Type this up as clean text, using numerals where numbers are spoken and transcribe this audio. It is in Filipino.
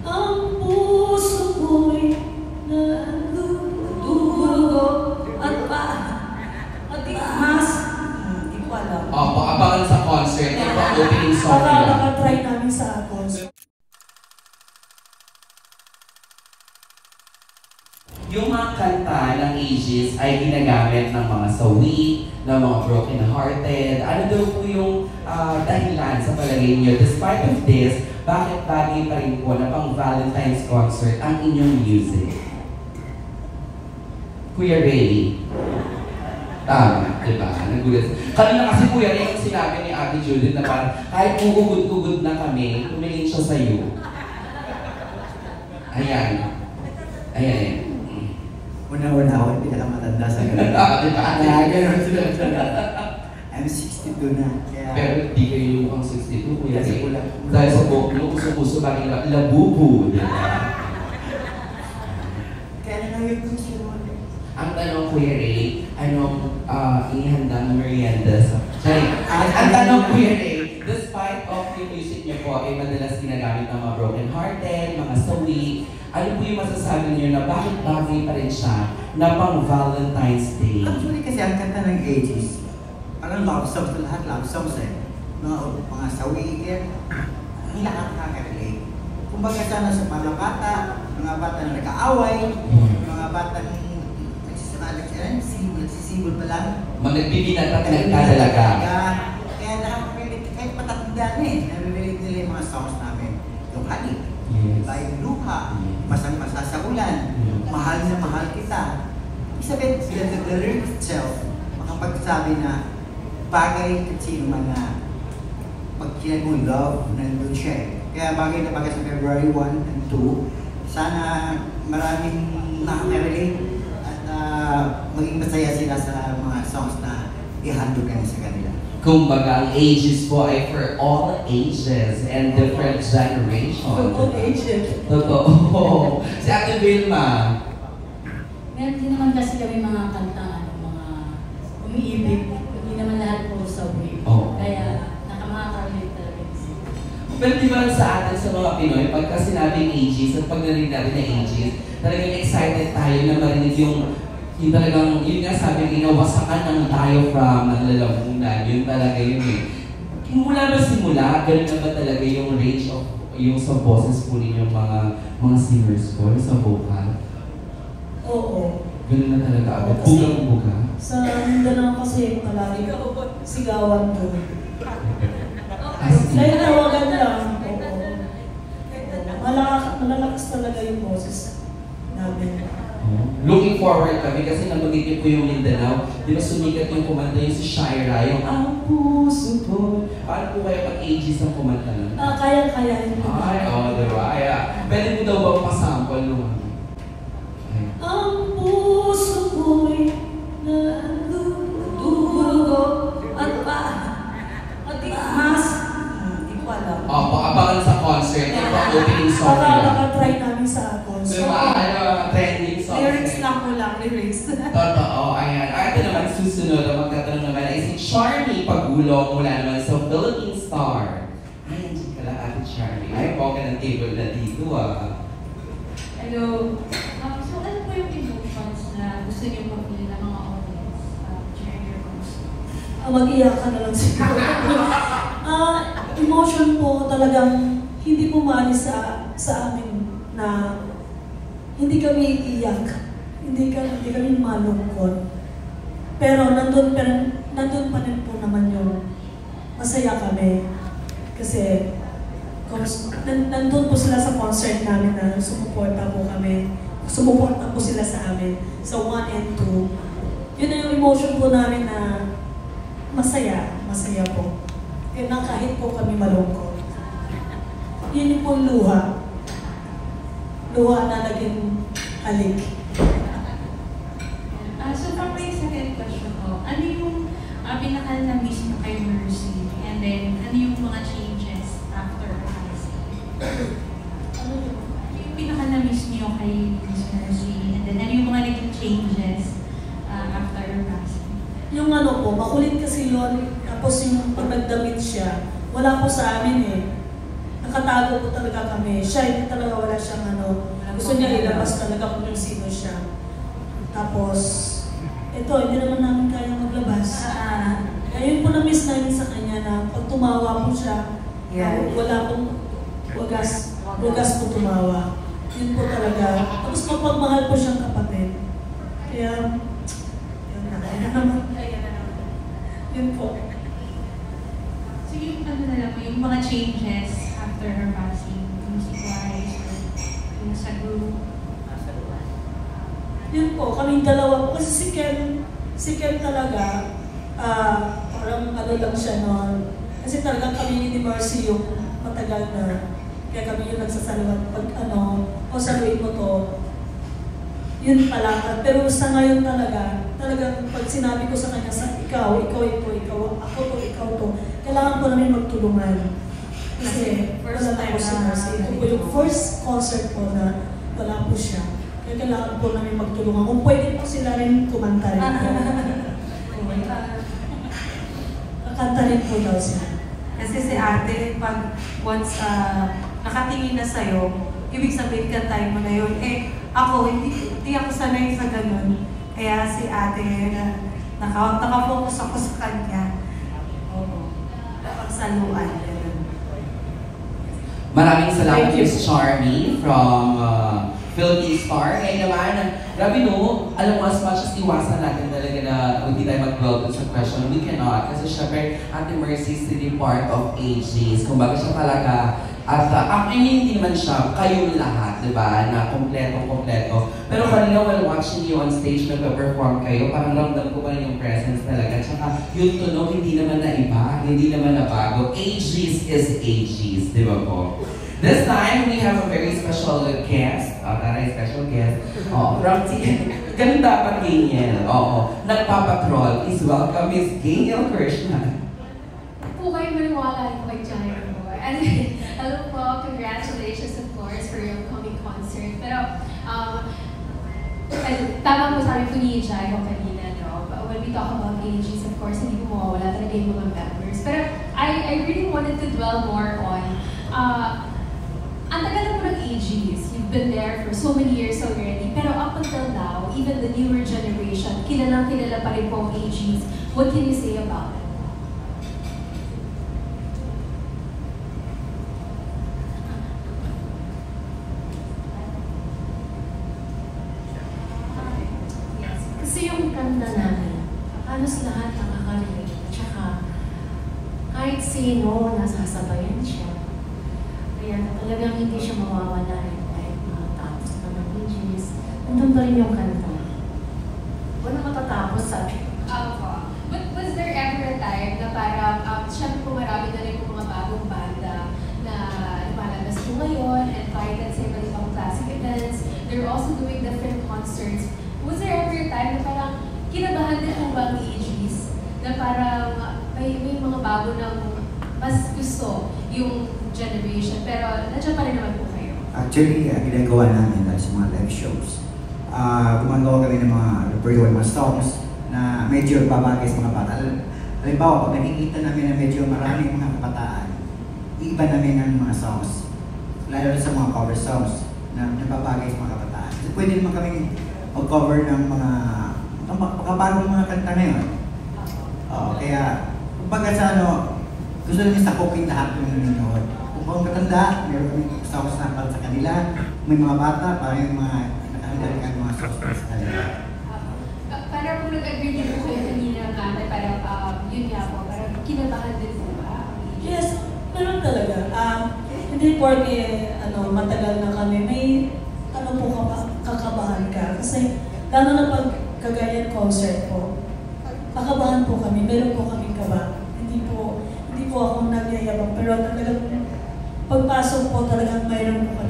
Ang puso ko'y nalulugo at mas hindi ko alam. Opo, abangan sa concert. Ito ang opening song nila. Baka-try namin sa concert. Yung mga kanta ng Aegis ay ginagamit ng mga sawi, ng mga broken-hearted. Ano daw po yung dahilan sa palagay niyo? Despite of this, bakit bagay pa rin po na pang Valentine's concert ang inyong music? Kuya Ray. Tama, diba? Nagulat. Kanina kasi Kuya Ray, yung sinabi ni Ate Judith na parang kahit ugugod-ugod na kami, tumingin siya sa'yo. Ayan. Ayan. Una-una ako, hindi ka lang matanda sa ganun. Diba? Ganun sila. I'm 62 na. Kaya... Pero di kayo mukhang 62, Kuya Kasi Ray. kulang. Dahil sa buhok nyo, puso-puso bakit labubo, di ba? Kaya nangayag ko siya mo. Ang tanong, Kuya Ray, anong inihanda ng merienda sa... Sorry, ang tanong, Kuya Ray, despite of yung music niyo po ay madalas ginagamit ng mga broken-hearted, mga sawi, ano po yung masasabi niyo na bakit bagay pa rin siya na pang Valentine's Day? Actually kasi ang kanta ng Aegis, parang love songs na lahat, love songs eh. Mga sawi, kaya ang lahat nakaka-relate. Kumbaga sana sa mga bata na nag-aaway, mga bata nagsisibol pa lang. Nagbibinat at nagkadalaga. Kaya nakaka-relate, kahit matatanda na eh, nare-relate nila yung mga songs namin. Yung halik, yung luha, masasaulan, mahal na mahal kita. Isabel, the lyric itself, makapagsabi na bagay at sino man na pag kinagong love, nandun siya eh. Kaya bagay na bagay sa February 1 and 2, sana maraming nakaka-relate at maging masaya sila sa mga songs na ihandog namin sa kanila. Kumbaga, ang Aegis po ay for all ages and different generations. For all ages. Totoo. Si Ate Vilma. Meron din naman kasi kami mga kanta, mga umiibig. Hindi naman lahat puro sawi. Oh. Kaya nakamakarelate talaga. Pero di ba sa atin sa mga Pinoy, pagka sinabing Aegis at pag narinig natin na Aegis, talagang excited tayo na marinig yung talagang, yun nga sabi, ginawasakan ng diaphragm, ng lalamunan, yun talaga yun eh. Mula ba simula, ganun na ba talaga yung range of, yung sa boses po ninyong mga singers ko, sa vocal? Oo. Ganun na talaga agad, Kasi bugang-buga. sa Mindanao kasi palagi sigawan doon. Dahil tawagan lang. Malalakas talaga yung boses namin. Looking forward kami kasi nabanggit niyo po yung Mindanao. Di ba sumikat yung kumanta yung si Shira, yung ang puso ko. Paano po kayo pag Aegis ang kumanta nun? Kaya. Ay, diba? Pwede mo daw bang pasample nung Ang puso ko'y nalulugo at mas hindi ko alam. Opo, abangan sa concert. Ito ang opening song nila. Baka-try namin sa concert. Diba? Trending song. Lyrics lang ko lang, lyrics. Totoo, ayan. Ito naman, susunod ang magtatanong naman ay si Charmy Pagulong mula naman sa Philippine Star. Ay, nandiyan ka lang, Ate Charmy. Ay, poka ng table na dito, Hello. So ano po yung emotions na gusto niyo pag-feel ng mga audience during your concert? Mag-iyak ka na lang siguro. Emotion po talagang hindi po maalis sa amin na hindi kami iiyak, hindi kami malungkot. Pero nandun pa rin po naman yung masaya kami. Kasi nandun po sila sa concert namin na sumuporta po kami. Sumuporta po sila sa amin sa 1 and 2. Yun na yung emotion po namin na masaya po. Kaya na kahit po kami malungkot. Yun yung pong luha na naging halik. So for my second question ko, ano yung pinaka-na-miss mo kay Mercy? And then, ano yung mga changes after passing? Ano yun? Yung pinaka-na-miss niyo kay Miss Mercy? And then, ano yung mga naging changes after her passing? Yung ano po, makulit kasi yun. Tapos yung pag nagdamit siya, wala po sa amin eh. nakatago po talaga kami. Siya, hindi talaga wala siyang gusto niya ilabas talaga kung sino siya. Tapos, ito, hindi naman namin kaya maglabas. Kaya yun po na-miss namin sa kanya na pag tumawa po siya, wala pong wagas po tumawa. Yun po talaga. Tapos mapagmahal po siyang kapatid. Kaya, yun na. Yun po. So yung na lang po, yung mga changes after her passing, yung si Twice, yung sa group, Yun po, kaming dalawa po. Kasi si Ken talaga, parang lang siya noon. Kasi talagang kami ni Marcy yung matagal na. Kaya kami yung nagsasaliwan pag saluin mo to, yun pala. Pero sa ngayon talagang pag sinabi ko sa kanya, ikaw ito, ako to, ikaw to, kailangan po namin magtulungan. Kasi wala na po si Marcy. Ito po yung first concert po na wala po siya. Kaya kailangan po namin magtulungan. Kung pwede po sila rin kumanta rin po. Kakanta rin po daw sila. Kasi si ate, pag once nakatingin na sa'yo, ibig sabihin kantahin mo na yun. Ako, hindi ako sanay sa ganun. Kaya si ate, nakafocus ako sa kanya. Oo. Pagsaluan. Maraming salamat Miss Charmy from Philippine Star. Ngayon naman, grabe no, alam mo, as much as iwasan natin talaga na hindi tayo mag-dwell sa question, we cannot. Kasi syempre, Ate Mercy is really part of AGs. Kung baga siya talaga, at hindi naman siya, kayong lahat, di ba, na kompleto. Pero kanina while watching you on stage, nag-perform kayo, parang ramdam ko pa rin yung presence talaga. Tsaka yung tunog, hindi naman na iba, hindi naman na bago. AGs is AGs, di ba po? This time, we have a very special guest. Special guest. From ganun dapat Gayle. Nagpapatrol. Please welcome Miss Gayle Krishna. Po kayo maniwala kay Jai po. And hello po, congratulations of course for your upcoming concert. Pero, tama po sabi po ni Jai kanina, no? But when we talk about AGs, of course, hindi po mawawala talaga yung mga members. Pero I really wanted to dwell more on ang tagal na po ng AGs. You've been there for so many years already. Pero up until now, even the newer generation, kilala pa rin po ang AGs. What can you say about it? Kasi yung kanta namin, halos lahat nakaka-relate. Tsaka, kahit sino, nasasabayan siya. Kaya talagang hindi siya mawawala rin kahit matapos pa ng AGs. Nandun pa rin yung kanta. Wala matatapos sabi. But was there ever a time na parang, siyempre po marami na rin po mga bagong banda na lumalabas po ngayon and invited sa iba't ibang classic events. They're also doing different concerts. Was there ever a time na parang kinabahan din po ba ang AGs? Na parang may mga bago na mas gusto yung generation, pero nandiyan pa rin naman po kayo. Actually, ginagawa namin sa mga live shows. Gumagawa kami ng mga repertoire, mga songs na medyo babagay sa mga bata. Halimbawa, pag nakikita namin na medyo maraming mga kabataan, iiba namin ang mga songs. Lalo sa mga cover songs na babagay sa mga kabataan. So, pwede naman kami mag-cover ng mga bagong mga kanta ngayon. Kaya, kumbaga sa gusto namin sakupin lahat ng nanonood. Kung matanda, meron kami songs na para sa kanila. May mga bata, parang yung mga nakahalikan mga songs sa kanila. Para po nag-agree din po kayo kanina kanta, parang yun nga po, parang kinabahan din po ba? Yes, meron talaga. Hindi porque matagal na kami, may kakabahan ka. Kasi lalo na pag kagaya concert po, kakabahan po kami, meron po kaming kaba. Hindi po ako nagyayabang, pero talagang pagpasok po talagang mayroon po